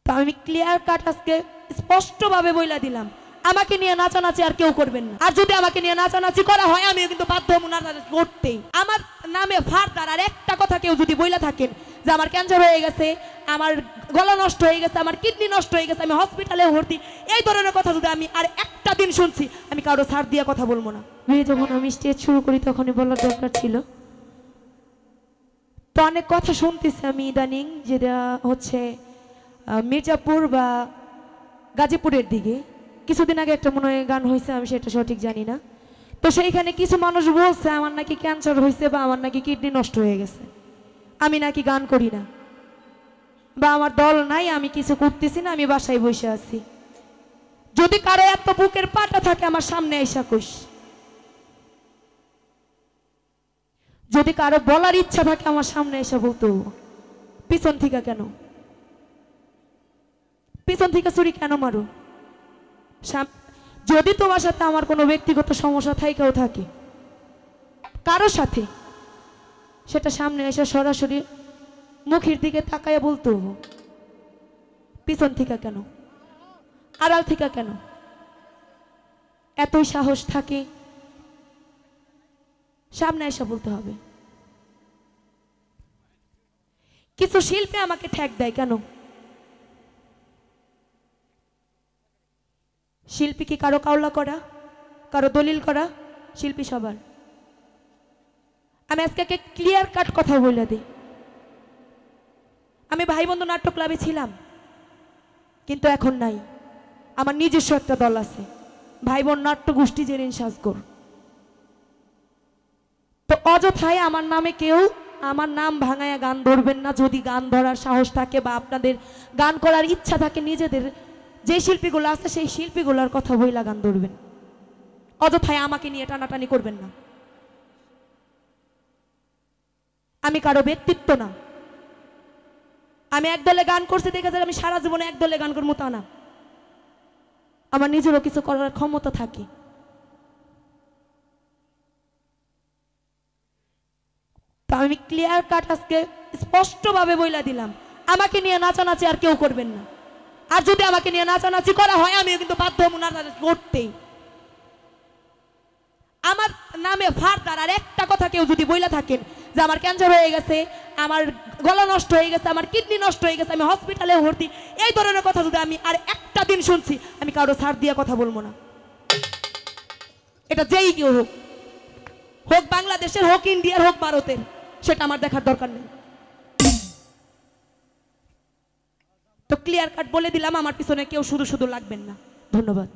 তো আমি clear cut আজকে স্পষ্টভাবে বইলা দিলাম, আমাকে নিয়ে নাচানাচি আর কেউ করবেন না। আর যদি আমাকে নিয়ে নাচানাচি করা হয় আমিও কিন্তু বাধ্য হব নাচানাচি করতেই। আমার নামে ফারদার আর একটা কথা কেউ যদি বইলা থাকেন যে আমার ক্যান্সার হয়ে গেছে, আমার গলা নষ্ট হয়ে গেছে, আমার কিডনি নষ্ট হয়ে গেছে, আমি হসপিটালে ভর্তি, এই ধরনের কথা যদি আমি আর একটা দিন শুনছি, আমি কারো ছাড় দিয়ে কথা বলবো না। যখন আমি স্টেজ শুরু করি তখনই বলার দরকার ছিল। তো অনেক কথা শুনতেছি আমি ইদানিং, যেটা হচ্ছে মির্জাপুর বা গাজীপুরের দিকে কিছুদিন আগে একটা মনে হয় গান হয়েছে, আমি সেটা সঠিক জানি না। তো সেইখানে কিছু মানুষ বলছে আমার নাকি ক্যান্সার হয়েছে বা আমার নাকি কিডনি নষ্ট হয়ে গেছে, আমি নাকি গান করি না বা আমার দল নাই, আমি কিছু করতেছি না, আমি বাসায় বসে আছি। যদি কারো এত বুকের পাটা থাকে আমার সামনে আইসা কইস, যদি কারো বলার ইচ্ছা থাকে আমার সামনে এসে বলতো। পিছন থেকে কেন, পিছন থেকে ছুরি কেন মারো? যদি তোমার সাথে আমার কোনো ব্যক্তিগত সমস্যা থাকেও থাকে কারোর সাথে, সেটা সামনে এসে সরাসরি মুখের দিকে তাকায় বলতো। পিছন থেকে কেন, আড়াল থেকে কেন? এতই সাহস থাকে সামনে এসে বলতে হবে। কিছু শিল্পী আমাকে ঠেক দেয় কেন? শিল্পী কি কারো কাউলা করা, কারো দলিল করা? শিল্পী সবার। আমি আজকে ক্লিয়ার কাট কথা বলে দিই, আমি ভাই বন্ধু নাট্য ক্লাবে ছিলাম কিন্তু এখন নাই। আমার নিজস্ব একটা দল আছে, ভাই বোন নাট্য গোষ্ঠী জেরিন সাজগর। তো অযথায় আমার নামে কেউ আমার নাম ভাঙায়া গান ধরবেন না। যদি গান ধরার সাহস থাকে বা আপনাদের গান করার ইচ্ছা থাকে, নিজেদের যে শিল্পীগুলো আছে সেই শিল্পীগুলোর কথা বইলা গান ধরবেন, অযথায় আমাকে নিয়ে টানাটানি করবেন না। আমি কারো ব্যক্তিত্ব না, আমি একদলে গান করছি দেখে আমি সারা জীবনে একদলে গান করবো তা না, আমার নিজেরও কিছু করার ক্ষমতা থাকে। তো আমি ক্লিয়ার কাট আজকে স্পষ্টভাবে বইলা দিলাম, আমাকে নিয়ে নাচানাচি আর কেউ করবেন না। আর যদি আমাকে নিয়ে নাচানাচি করা হয় আমিও কিন্তু বাধ্য হব নাচানাচি করতেই। আমার নামে ফারদার আর একটা কথা কেউ যদি বইলা থাকেন যে আমার ক্যান্সার হয়ে গেছে, আমার গলা নষ্ট হয়ে গেছে, আমার কিডনি নষ্ট হয়ে গেছে, আমি হসপিটালে ভর্তি, এই ধরনের কথা যদি আমি আর একটা দিন শুনছি, আমি কারো ছাড় দিয়ে কথা বলবো না। এটা যেই কেউ হোক, হোক বাংলাদেশের, হোক ইন্ডিয়ার, হোক ভারতের, সেটা আমার দেখার দরকার নেই। তো ক্লিয়ার কাট বলে দিলাম, আমার পিছনে কেউ শুধু শুধু লাগবেন না। ধন্যবাদ।